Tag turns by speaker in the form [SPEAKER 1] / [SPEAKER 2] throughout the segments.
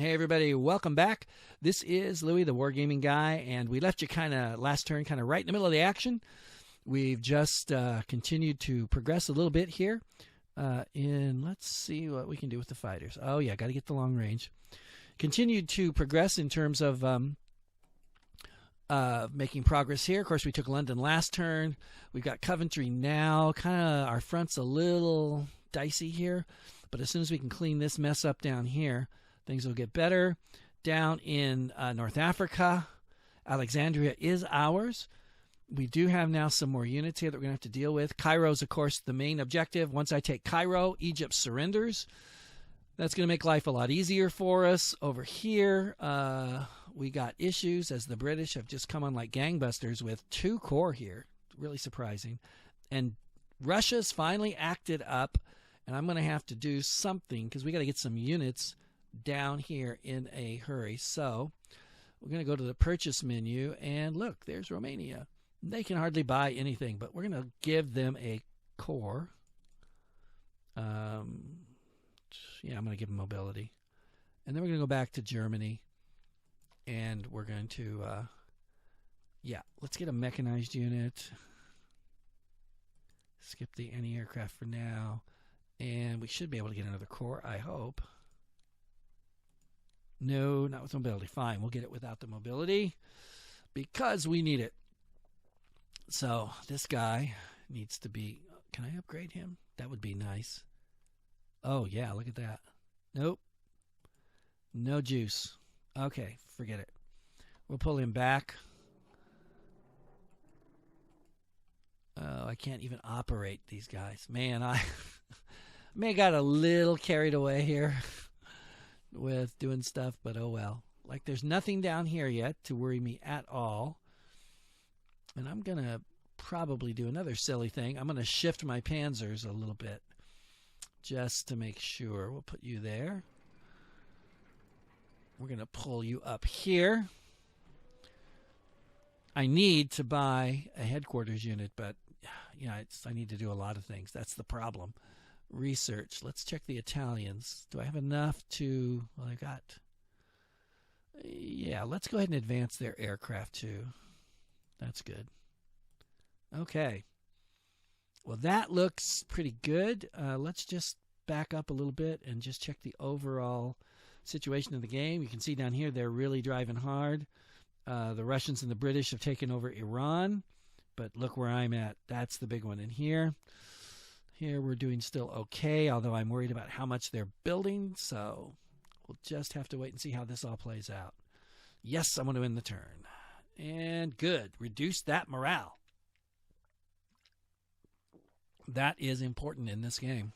[SPEAKER 1] Hey everybody, welcome back. This is Louie, the Wargaming Guy, and we left you last turn right in the middle of the action. We've just continued to progress a little bit here. Let's see what we can do with the fighters. Oh yeah, got to get the long range. Continued to progress in terms of making progress here. Of course, we took London last turn. We've got Coventry now. Our front's a little dicey here, but as soon as we can clean this mess up down here, things will get better. Down in North Africa, Alexandria is ours. We do have now some more units here that we're going to have to deal with. Cairo's, of course, the main objective. Once I take Cairo, Egypt surrenders. That's going to make life a lot easier for us. Over here, we got issues as the British have just come on like gangbusters with 2 corps here. Really surprising. And Russia's finally acted up, and I'm going to have to do something because we got to get some units down here in a hurry. So we're going to go to the purchase menu, and look, there's Romania. They can hardly buy anything, but we're going to give them a corps. Yeah, I'm going to give them mobility. And then we're going to go back to Germany, and we're going to, let's get a mechanized unit. Skip the anti-aircraft for now, and we should be able to get another corps, I hope. No, not with mobility. Fine, we'll get it without the mobility because we need it. So this guy needs to be... Can I upgrade him? That would be nice. Oh, yeah, look at that. Nope. No juice. Okay, forget it. We'll pull him back. Oh, I can't even operate these guys. Man, I may have got a little carried away here with doing stuff, but oh well. Like, there's nothing down here yet to worry me at all. And I'm going to probably do another silly thing. I'm going to shift my panzers a little bit just to make sure. We'll put you there. We're going to pull you up here. I need to buy a headquarters unit, but I need to do a lot of things. That's the problem. Research. Let's check the Italians. Do I have enough to... Well, I got... Yeah, let's go ahead and advance their aircraft too. That's good. Okay. Well, that looks pretty good. Let's just back up a little bit and just check the overall situation of the game. You can see down here they're really driving hard. The Russians and the British have taken over Iran, but look where I'm at. That's the big one in here. Here we're doing still okay, although I'm worried about how much they're building, so we'll just have to wait and see how this all plays out. Yes, I'm going to end the turn. And good. Reduce that morale. That is important in this game.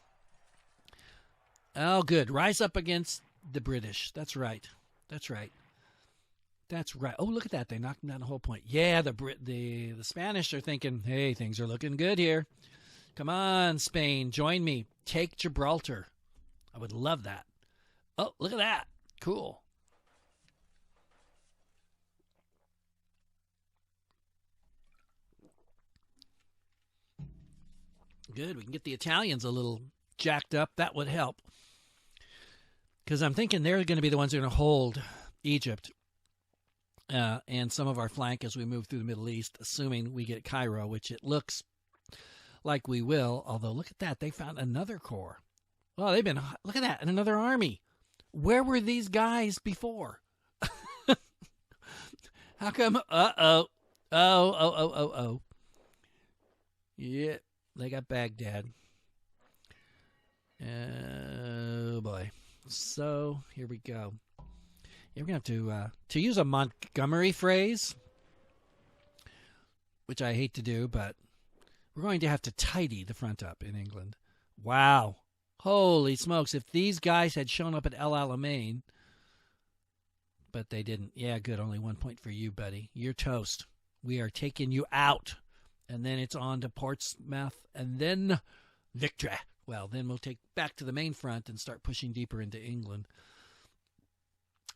[SPEAKER 1] Oh, good. Rise up against the British. That's right. That's right. That's right. Oh, look at that. They knocked them down the whole point. Yeah, the Spanish are thinking, hey, things are looking good here. Come on, Spain. Join me. Take Gibraltar. I would love that. Oh, look at that. Cool. Good. We can get the Italians a little jacked up. That would help. Because I'm thinking they're going to be the ones who are going to hold Egypt and some of our flank as we move through the Middle East, assuming we get Cairo, which it looks like we will. Although, look at that. They found another corps. Well, look at that. And another army. Where were these guys before? How come? Uh-oh. Oh. Yeah. They got Baghdad. Oh, boy. So, here we go. Yeah, we're going to have to use a Montgomery phrase, which I hate to do, but we're going to have to tidy the front up in England. Wow. Holy smokes. If these guys had shown up at El Alamein, but they didn't. Yeah, good. Only 1 point for you, buddy. You're toast. We are taking you out. And then it's on to Portsmouth, and then victory. Well, then we'll take back to the main front and start pushing deeper into England.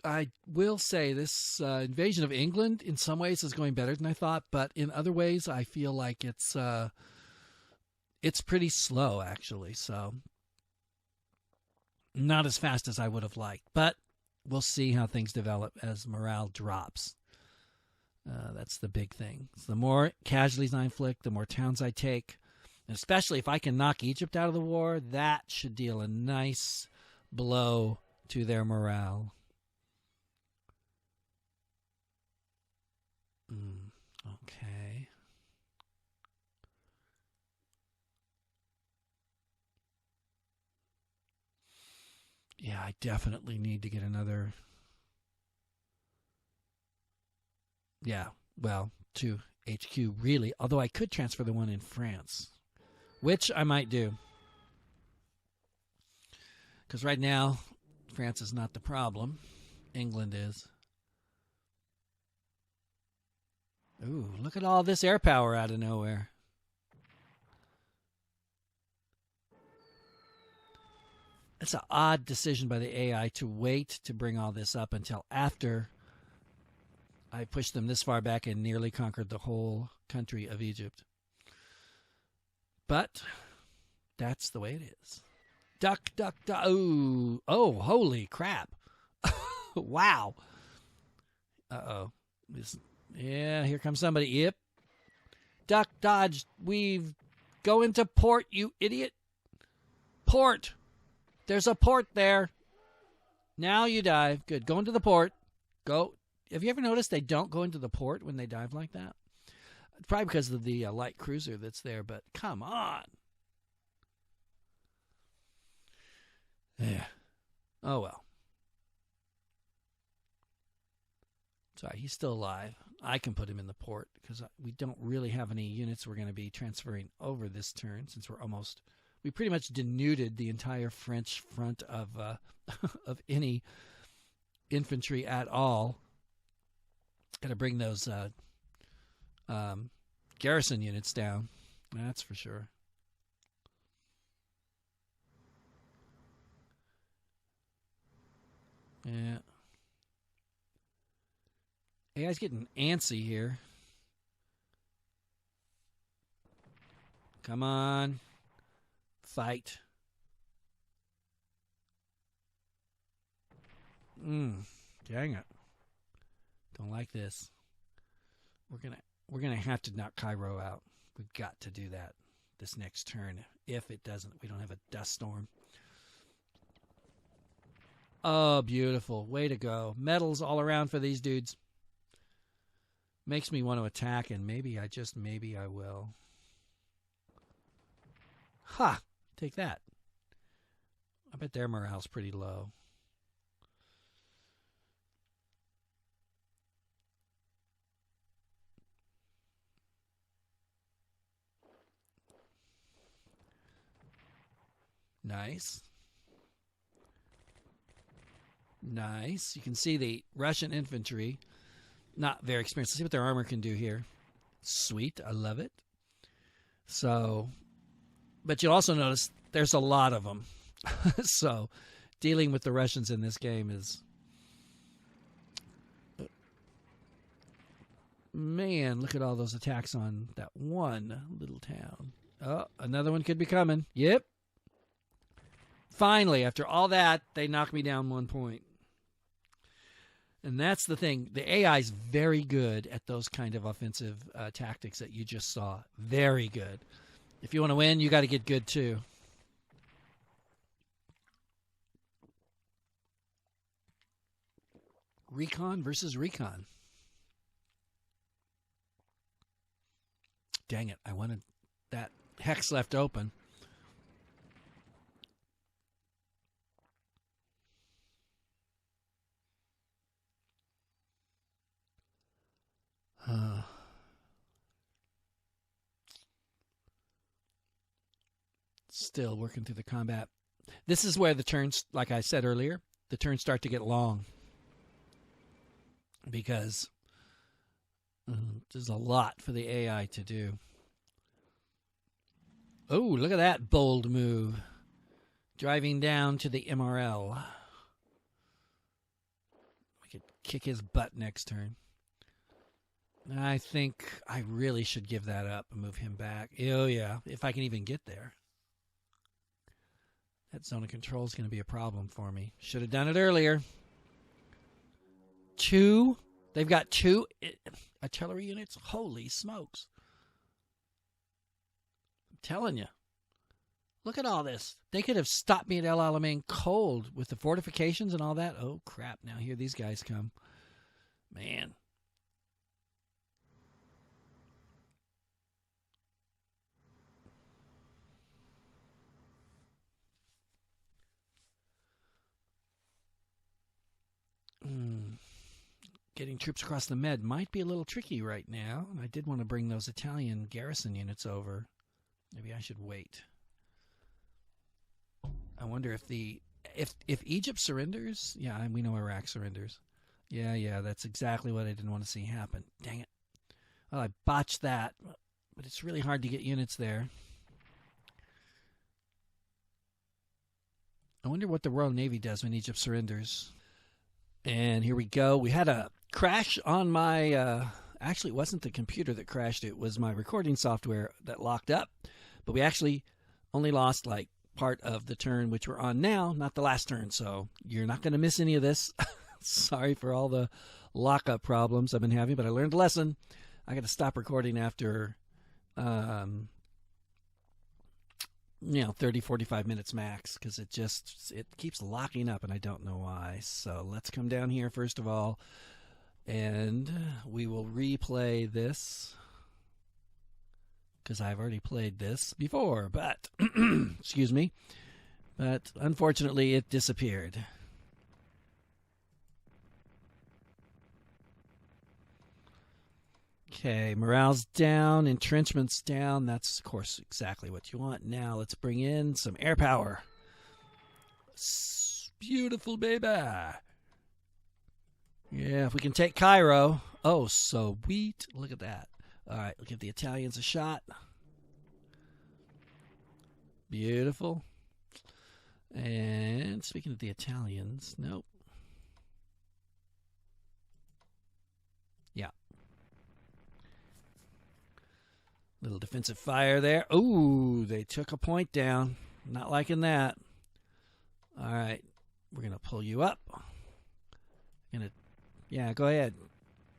[SPEAKER 1] I will say this invasion of England in some ways is going better than I thought, but in other ways I feel like it's pretty slow, actually. So not as fast as I would have liked. But we'll see how things develop as morale drops. That's the big thing. So the more casualties I inflict, the more towns I take. And especially if I can knock Egypt out of the war, that should deal a nice blow to their morale. Okay. Yeah, I definitely need to get another. Yeah, well, to HQ, really. Although I could transfer the one in France, which I might do. Because right now, France is not the problem. England is. Ooh, look at all this air power out of nowhere. It's an odd decision by the AI to wait to bring all this up until after I pushed them this far back and nearly conquered the whole country of Egypt. But that's the way it is. Duck, duck, duck. Ooh. Oh, holy crap. Wow. Uh-oh. Yeah, here comes somebody. Yep. Duck, dodge, weave. Go into port, you idiot. Port. There's a port there. Now you dive. Good. Go into the port. Go. Have you ever noticed they don't go into the port when they dive like that? It's probably because of the light cruiser that's there, but come on. Yeah. Oh, well. Sorry, he's still alive. I can put him in the port because we don't really have any units we're going to be transferring over this turn since we pretty much denuded the entire French front of of any infantry at all. Got to bring those garrison units down. That's for sure. Yeah. AI's getting antsy here. Come on. Fight. Dang it. Don't like this. We're gonna have to knock Cairo out. We've got to do that this next turn. If it doesn't, we don't have a dust storm. Oh, beautiful. Way to go. Medals all around for these dudes. Makes me want to attack, and maybe I will. Ha! Take that. I bet their morale's pretty low. Nice. Nice. You can see the Russian infantry. Not very experienced. Let's see what their armor can do here. Sweet. I love it. So, but you'll also notice there's a lot of them. So, dealing with the Russians in this game is... Man, look at all those attacks on that one little town. Oh, another one could be coming. Yep. Finally, after all that, they knocked me down 1 point. And that's the thing. The AI is very good at those kind of offensive tactics that you just saw. Very good. If you want to win, you got to get good too. Recon versus recon. Dang it. I wanted that hex left open. Still working through the combat. This is where the turns, like I said earlier, the turns start to get long. Because there's a lot for the AI to do. Oh, look at that bold move. Driving down to the MRL. We could kick his butt next turn. I think I really should give that up and move him back. Oh, yeah, if I can even get there. That zone of control is going to be a problem for me. Should have done it earlier. two. They've got two artillery units. Holy smokes! I'm telling you. Look at all this. They could have stopped me at El Alamein cold with the fortifications and all that. Oh, crap. Now here these guys come. Man. Getting troops across the Med might be a little tricky right now. I did want to bring those Italian garrison units over. Maybe I should wait. I wonder if Egypt surrenders. Yeah, we know Iraq surrenders. Yeah, that's exactly what I didn't want to see happen. Dang it. Well, I botched that, but it's really hard to get units there. I wonder what the Royal Navy does when Egypt surrenders. And here we go. We had a crash on my... actually, it wasn't the computer that crashed. It was my recording software that locked up. But we actually only lost, like, part of the turn which we're on now, not the last turn. So you're not going to miss any of this. Sorry for all the lockup problems I've been having, but I learned a lesson. I got to stop recording after, 30, 45 minutes max, because it keeps locking up, and I don't know why. So let's come down here first of all, and we will replay this, because I've already played this before, but, excuse me, but unfortunately it disappeared. Okay, morale's down, entrenchment's down. That's, of course, exactly what you want. Now let's bring in some air power. Beautiful, baby. Yeah, if we can take Cairo. Oh, sweet. Look at that. All right, we'll give the Italians a shot. Beautiful. And speaking of the Italians, nope. Yeah. Little defensive fire there. Ooh, they took a point down. Not liking that. All right, we're going to pull you up. Yeah, go ahead.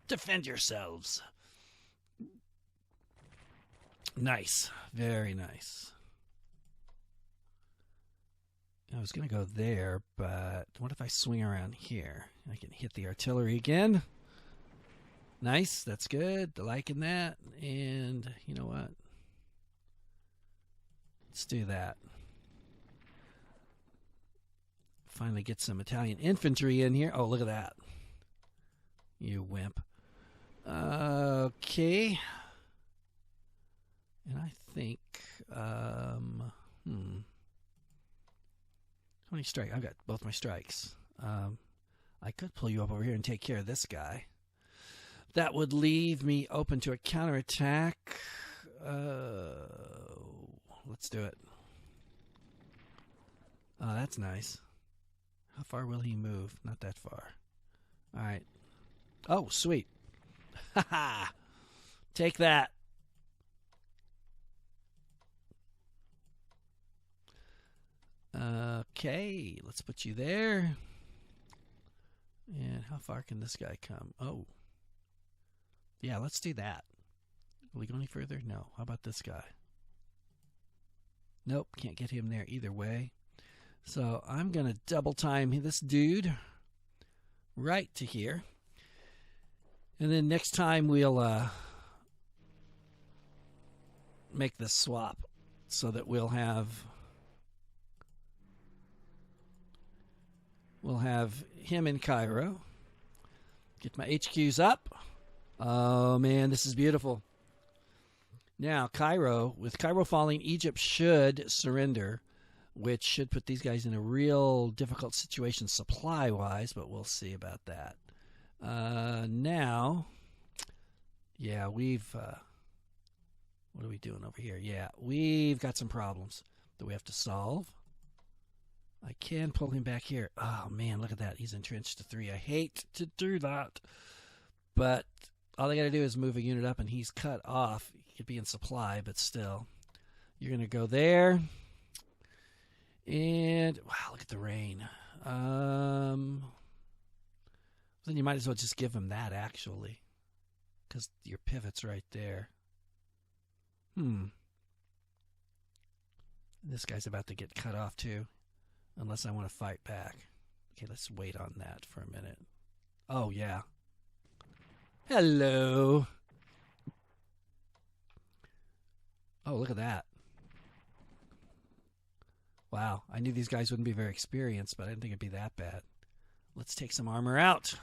[SPEAKER 1] Defend yourselves. Nice. Very nice. I was going to go there, but what if I swing around here? I can hit the artillery again. Nice. That's good. Liking that. And you know what? Let's do that. Finally get some Italian infantry in here. Oh, look at that. You wimp. Okay. And I think, how many strikes? I've got both my strikes. I could pull you up over here and take care of this guy. That would leave me open to a counterattack. Let's do it. Oh, that's nice. How far will he move? Not that far. All right. Oh, sweet. Ha ha. Take that. Okay, let's put you there. And how far can this guy come? Oh. Yeah, let's do that. Will he go any further? No. How about this guy? Nope, can't get him there either way. So I'm going to double time this dude right to here. And then next time we'll make this swap so that we'll have him in Cairo. Get my HQs up. Oh man, this is beautiful. Now Cairo, with Cairo falling, Egypt should surrender, which should put these guys in a real difficult situation supply-wise, but we'll see about that. Now, yeah, we've... what are we doing over here? Yeah, we've got some problems that we have to solve. I can pull him back here. Oh, man, look at that. He's entrenched to 3. I hate to do that. But all I got to do is move a unit up, and he's cut off. He could be in supply, but still. You're going to go there. And, wow, look at the rain. Was Then you might as well just give them that, actually, because your pivot's right there. This guy's about to get cut off, too, unless I want to fight back. Okay, let's wait on that for a minute. Oh, yeah. Hello. Oh, look at that. Wow, I knew these guys wouldn't be very experienced, but I didn't think it'd be that bad. Let's take some armor out.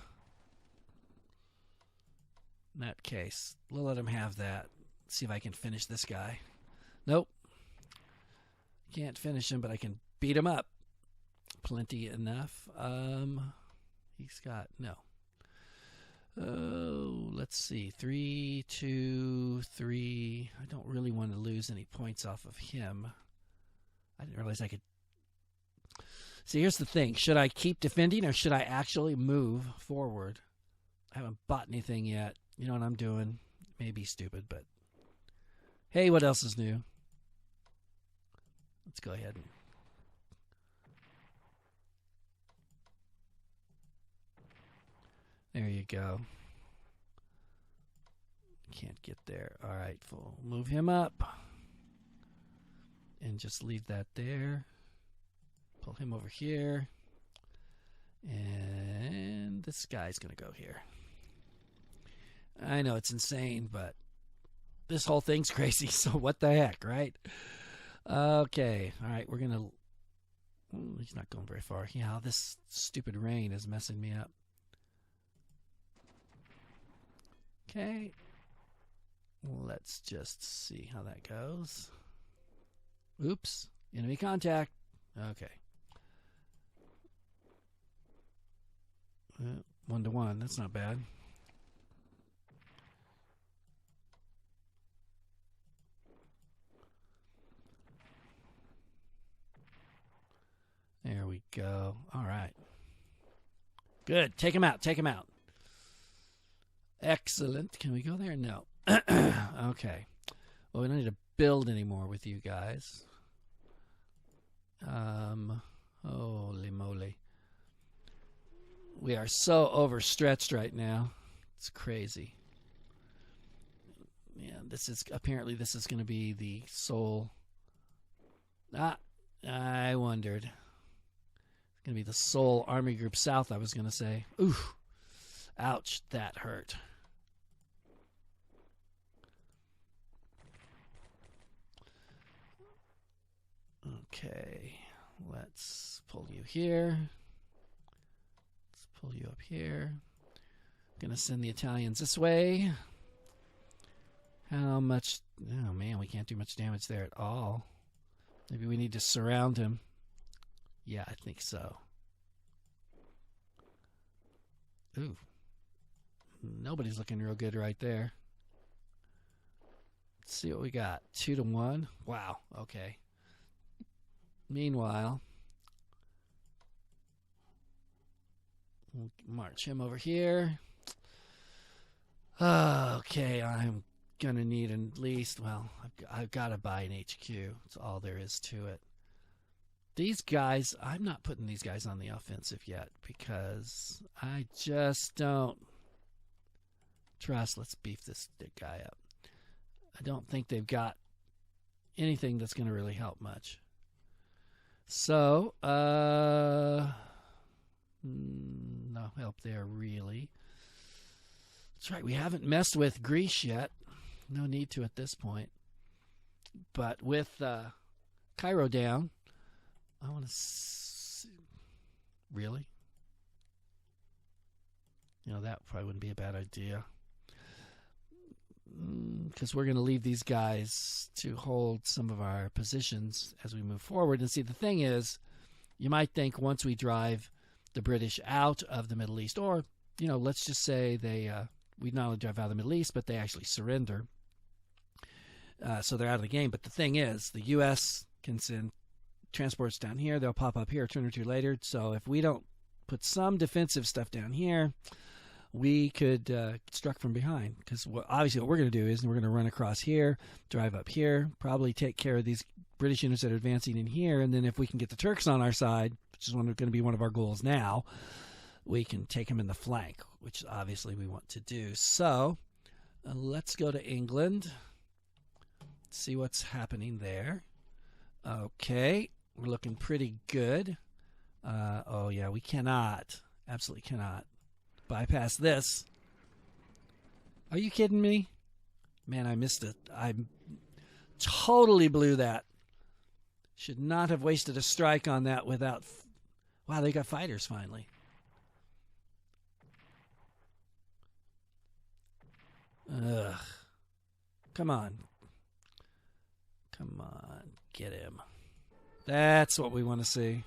[SPEAKER 1] In that case, we'll let him have that. See if I can finish this guy. Nope. Can't finish him, but I can beat him up. Plenty enough. He's got, no. Oh, let's see. 3, 2, 3. I don't really want to lose any points off of him. I didn't realize I could. See, here's the thing. Should I keep defending or should I actually move forward? I haven't bought anything yet. You know what I'm doing? Maybe stupid, but hey, what else is new? Let's go ahead and there you go. Can't get there. All right, we'll move him up and just leave that there. Pull him over here. And this guy's going to go here. I know it's insane, but this whole thing's crazy, so what the heck, right? Okay, all right, we're going to... he's not going very far. Yeah, this stupid rain is messing me up. Okay. Let's just see how that goes. Oops. Enemy contact. Okay. 1-to-1. That's not bad. There we go. All right. Good. Take him out. Take him out. Excellent. Can we go there? No. Okay. Well, we don't need to build anymore with you guys. Holy moly. We are so overstretched right now. It's crazy. Yeah, this is apparently this is going to be the sole. I wondered. It's going to be the sole Army Group South, I was going to say. Ooh. Ouch, that hurt. Okay, let's pull you here. Let's pull you up here. Gonna send the Italians this way. How much? Oh man, we can't do much damage there at all. Maybe we need to surround him. Yeah, I think so. Ooh. Nobody's looking real good right there. Let's see what we got. 2-to-1. Wow, okay. Meanwhile, we'll march him over here. Okay, I'm going to need at least, well, I've got to buy an HQ. That's all there is to it. These guys, I'm not putting these guys on the offensive yet because I just don't trust. Let's beef this guy up. I don't think they've got anything that's going to really help much. So, no help there, really. That's right, we haven't messed with Greece yet. No need to at this point. But with Cairo down, I want to see. Really? You know, that probably wouldn't be a bad idea. Because we're going to leave these guys to hold some of our positions as we move forward. And see, the thing is, you might think once we drive the British out of the Middle East, or, you know, let's just say they, we not only drive out of the Middle East, but they actually surrender. So they're out of the game. But the thing is, the U.S. can send transports down here. They'll pop up here a turn or two later. So if we don't put some defensive stuff down here, we could get struck from behind, because obviously what we're going to do is we're going to run across here, drive up here, probably take care of these British units that are advancing in here, and then if we can get the Turks on our side, which is going to be one of our goals now, we can take them in the flank. which obviously we want to do. So let's go to England, see what's happening there. Okay, we're looking pretty good. Oh, yeah, we cannot, absolutely cannot bypass this. Are you kidding me? Man, I missed it. I totally blew that. Should not have wasted a strike on that without... Wow, they got fighters finally. Ugh. Come on. Come on. Get him. That's what we want to see.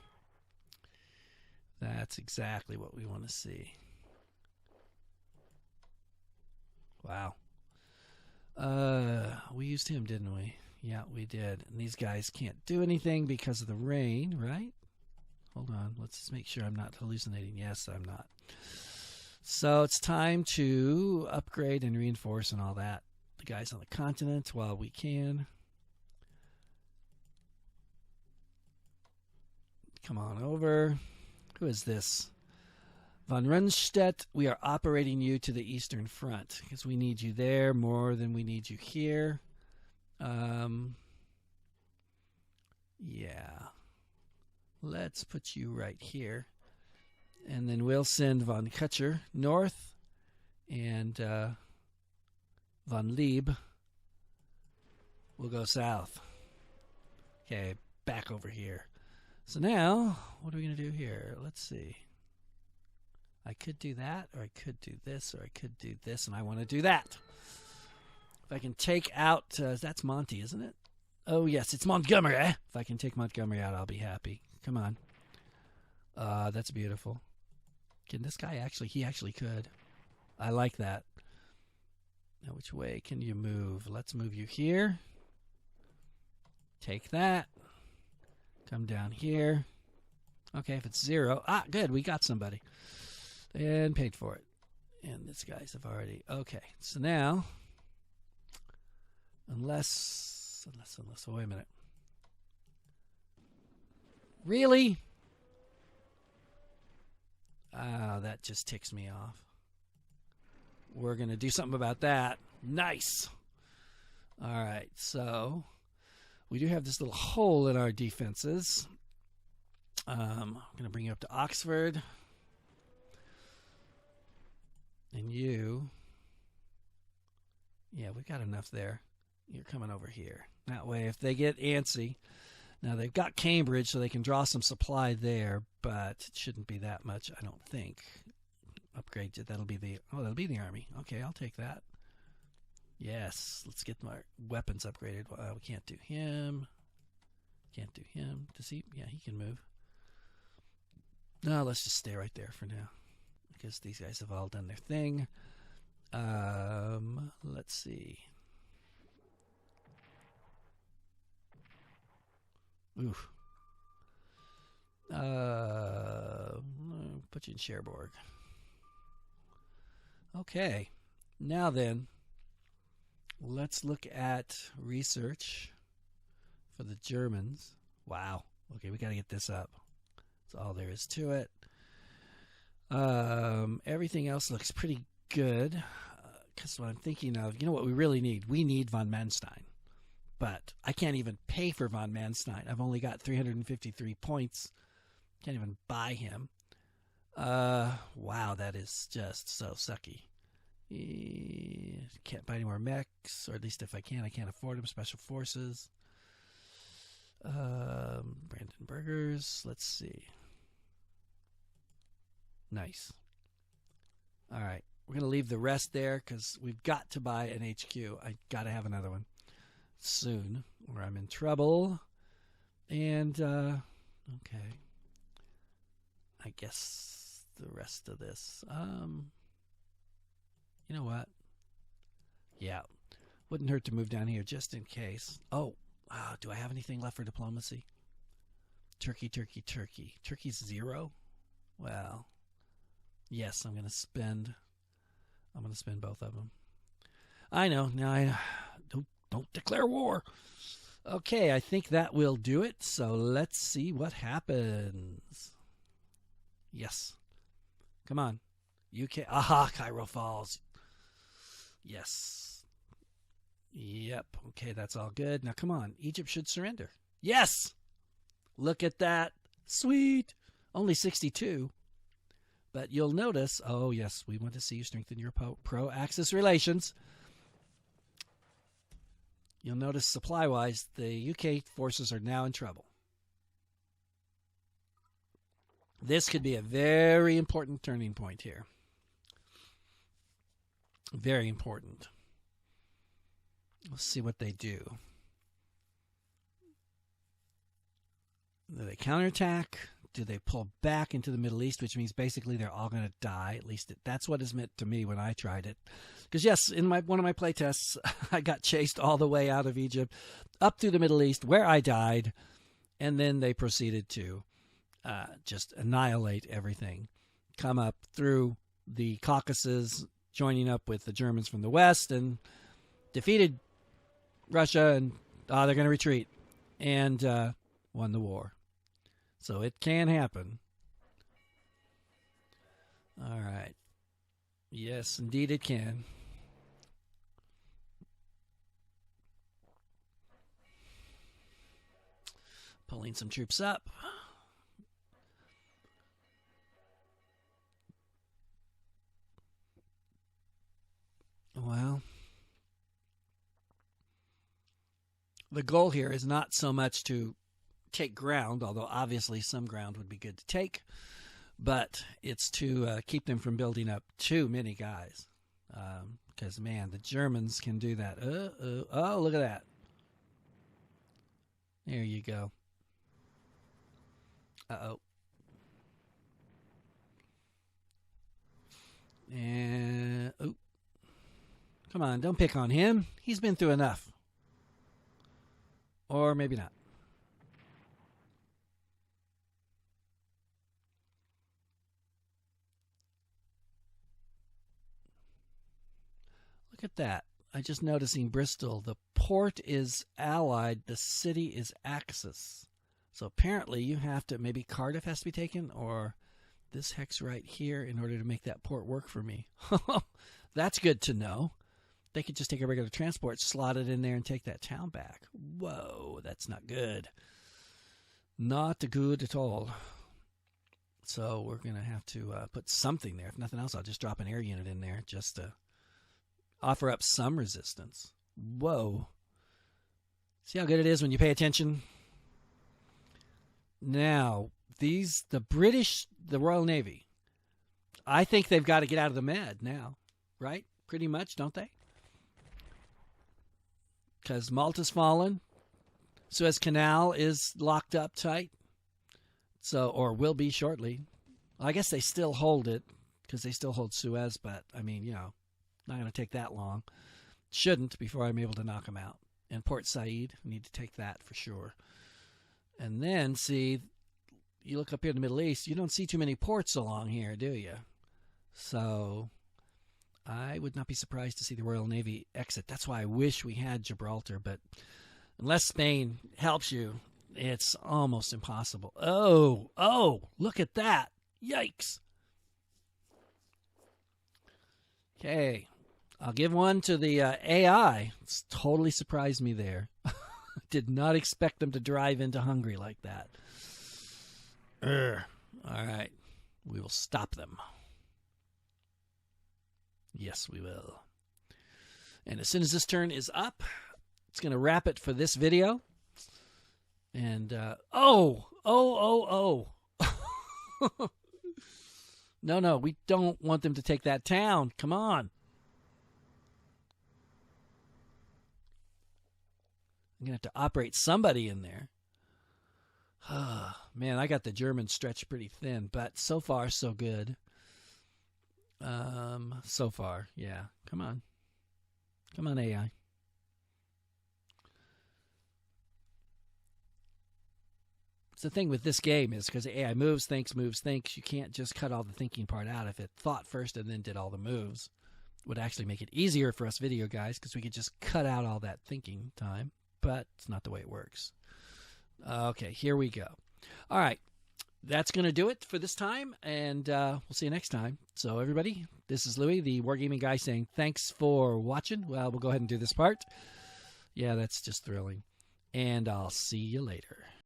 [SPEAKER 1] That's exactly what we want to see. Wow. We used him, didn't we? Yeah, we did. And these guys can't do anything because of the rain, right? Hold on. Let's just make sure I'm not hallucinating. Yes, I'm not. So it's time to upgrade and reinforce and all that. The guys on the continent while we can. Come on over. Who is this? Von Rundstedt, we are operating you to the Eastern Front because we need you there more than we need you here. Yeah. Let's put you right here. And then we'll send von Kutcher north and von Lieb will go south. Okay, back over here. So now, what are we going to do here? Let's see. I could do that, or I could do this, or I could do this, and I want to do that. If I can take out, that's Monty, isn't it? Oh, yes, it's Montgomery. If I can take Montgomery out, I'll be happy. Come on. That's beautiful. Can this guy actually, he actually could. I like that. Now, which way can you move? Let's move you here. Take that. Come down here. Okay, if it's 0. Ah, good, we got somebody. And paid for it. And these guys have already... Okay, so now... Unless... Wait a minute. Really? That just ticks me off. We're going to do something about that. Nice. All right, so... We do have this little hole in our defenses. I'm going to bring you up to Oxford. And you, yeah, we got enough there. You're coming over here. That way, if they get antsy, now they've got Cambridge, so they can draw some supply there, but it shouldn't be that much, I don't think. Upgrade it. That'll be the army. Okay, I'll take that. Yes, let's get my weapons upgraded. We can't do him. Can't do him. Does he? Yeah, he can move. No, let's just stay right there for now, because these guys have all done their thing. Let's see. Oof. Put you in Cherbourg. Okay. Now then, let's look at research for the Germans. Wow. Okay, we got to get this up. That's all there is to it. Everything else looks pretty good. Because what I'm thinking of, you know what we really need? We need von Manstein. But I can't even pay for von Manstein. I've only got 353 points. Can't even buy him. Wow, that is just so sucky. Can't buy any more mechs, or at least if I can, I can't afford them. Special forces. Brandenburgers. Let's see. Nice. All right. We're going to leave the rest there because we've got to buy an HQ. I got to have another one soon or I'm in trouble. And, okay. I guess the rest of this. You know what? Yeah. Wouldn't hurt to move down here just in case. Oh, do I have anything left for diplomacy? Turkey. Turkey's 0? Well, yes, I'm going to spend both of them. I know. Now I don't declare war. Okay, I think that will do it. So let's see what happens. Yes. Come on. UK. Aha, Cairo Falls. Yes. Yep. Okay, that's all good. Now, come on. Egypt should surrender. Yes. Look at that. Sweet. Only 62. But you'll notice, oh, yes, we want to see you strengthen your pro-Axis relations. You'll notice supply-wise, the UK forces are now in trouble. This could be a very important turning point here. Very important. Let's see what they do. Do they counterattack? Do they pull back into the Middle East, which means basically they're all going to die? At least that's what is meant to me when I tried it. Because, yes, in one of my play tests, I got chased all the way out of Egypt, up through the Middle East, where I died, and then they proceeded to just annihilate everything. Come up through the Caucasus, joining up with the Germans from the West, and defeated Russia, and they're going to retreat, and won the war. So it can happen. All right. Yes, indeed it can. Pulling some troops up. Well, the goal here is not so much to take ground, although obviously some ground would be good to take, but it's to keep them from building up too many guys. Because, man, the Germans can do that. Oh, look at that. There you go. Uh-oh. And, oh. Come on, don't pick on him. He's been through enough. Or maybe not. Look at that. I just noticing Bristol. The port is Allied. The city is Axis. So apparently you have to, maybe Cardiff has to be taken, or this hex right here in order to make that port work for me. That's good to know. They could just take a regular transport, slot it in there, and take that town back. Whoa, that's not good. Not good at all. So we're going to have to put something there. If nothing else, I'll just drop an air unit in there just to offer up some resistance. Whoa. See how good it is when you pay attention? Now, the British, the Royal Navy, I think they've got to get out of the Med now, right? Pretty much, don't they? Because Malta's fallen. Suez Canal is locked up tight. So, or will be shortly. I guess they still hold it because they still hold Suez, but I mean, not going to take that long. Shouldn't before I'm able to knock them out. And Port Said, need to take that for sure. And then, see, you look up here in the Middle East, you don't see too many ports along here, do you? So I would not be surprised to see the Royal Navy exit. That's why I wish we had Gibraltar, but unless Spain helps you, it's almost impossible. Oh, look at that. Yikes. Okay, I'll give one to the AI. It's totally surprised me there. Did not expect them to drive into Hungary like that. All right, we will stop them. Yes, we will. And as soon as this turn is up, it's going to wrap it for this video. And, oh. No, we don't want them to take that town. Come on. I'm going to have to operate somebody in there. Man, I got the Germans stretched pretty thin, but so far, so good. So far, yeah. Come on. Come on, AI. It's the thing with this game is because AI moves, thinks, you can't just cut all the thinking part out. If it thought first and then did all the moves, it would actually make it easier for us video guys because we could just cut out all that thinking time. But it's not the way it works. Okay, here we go. All right. that's going to do it for this time, and we'll see you next time. So, everybody, this is Louie, the Wargaming Guy, saying thanks for watching. Well, we'll go ahead and do this part. Yeah, that's just thrilling. And I'll see you later.